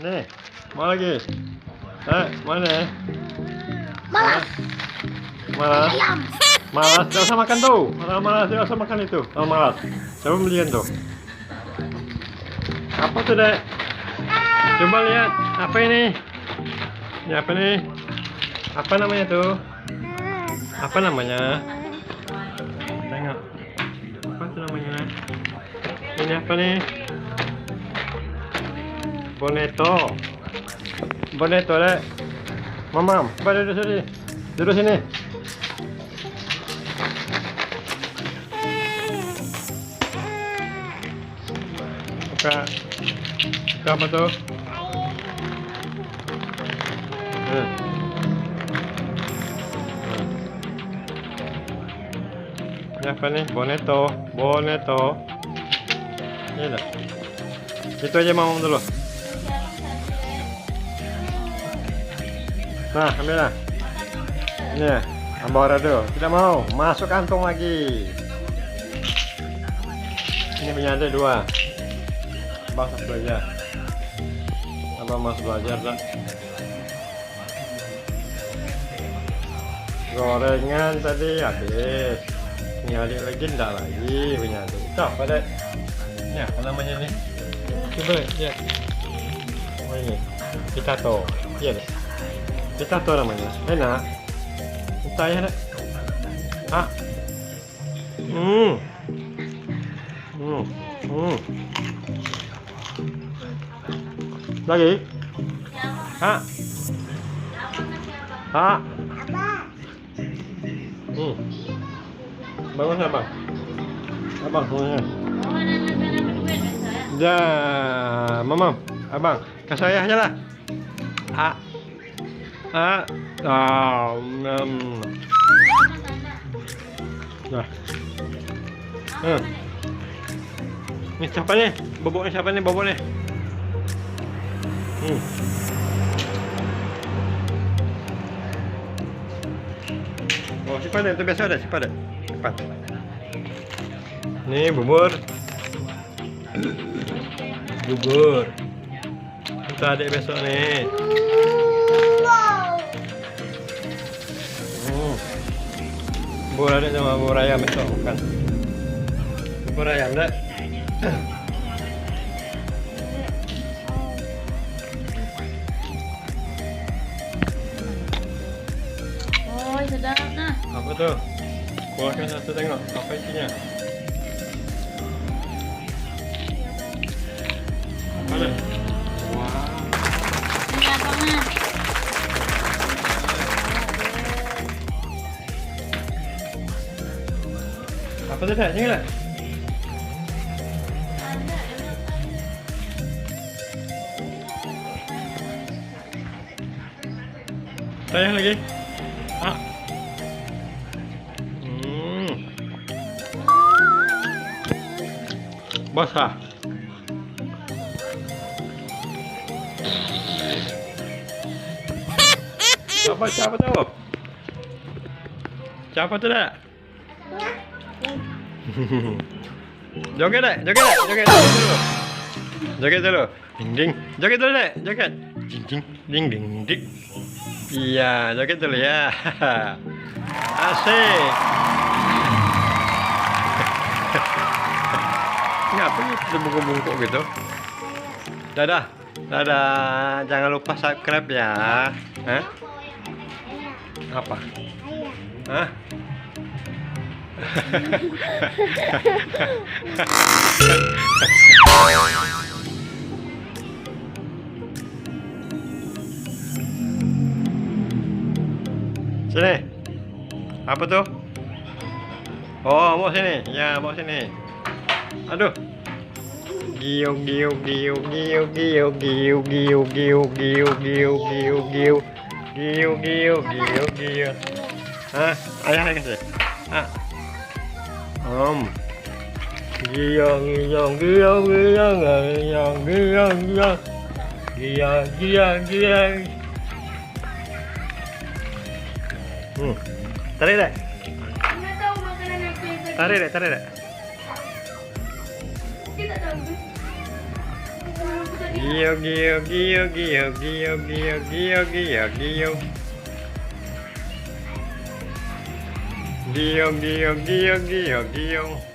Nih, mau lagi? Mana? Malas. Malas? Ayam. Malas, gak usah makan tuh. Orang malas, gak usah makan itu. Kalau malas, coba beliin tuh. Apa tuh, Dek? Coba lihat, apa ini? Ini apa nih? Apa namanya tuh? Apa namanya? Tengok. Apa tuh namanya? Ini apa nih? Boneto. Boneto, Dek. Mamam, coba duduk sini. Duduk sini. Buka. Buka apa tuh? Ini apa nih? Boneto. Boneto. Ini dah. Itu aja mamam dulu. Nah, ambillah. Ini ya, Abang Rado. Tidak mau, masuk kantong lagi. Ini punya ada 2. Abang satu aja. Abang masuk belajar dah. Gorengan tadi habis. Punya adik lagi enggak lagi punya adik. Itu apa, Dek? Ini apa namanya nih? Coba lihat. Oh ini, Pitato. Iya, Dek. Pitato namanya. Enak. Entah ya, Dek. Ah. Lagi? Ah. Ah. Bangun abang. Abang semuanya. Ya, mamam. Abang, ke saya aja lah. Ah. Ah. Nah. Ini siapa nih? Boboknya siapa nih boboknya? Oh, simpan itu biasa ada, simpan. Nih bubur. Bubur. Kita adik besok nih. Bubur adik sama bubur ayam besok bukan. Bubur ayam dah. Oh, sedap nah. Apa tuh? Keluarkan satu tengok apa isinya. Mana? Wah. Ini apa mas? Apa tuh, Dek? Sini lah. Tayang lagi. Ah. Basah. Siapa tuh? Siapa tuh, Dek? Joget, Dek. Joget dulu. Joget dulu. Ding ding. Joget dulu, Dek. Joget. Ding ding ding ding ding. Iya, joget dulu ya. Asik. Ngapa gitu bungkuk-bungkuk gitu? Dadah. Dadah. Jangan lupa subscribe ya. Hah? Apa? Hah? Sini. Apa tuh? Oh, mau sini. Ya, mau sini. Aduh. Giu giu giu giu giu giu giu giu giu giu giu giu giu giu giu giu. Hah? Ayah kasih. Ah. Giang giang giang giang giang giang giang giang giang giang. Tarik, Dek. Nggak tahu makanan apa itu. Tarik, Dek. Kita tahu. Gio, gio, gio, gio, gio, gio, gio, gio, gio. Gio, gio, gio, gio, gio.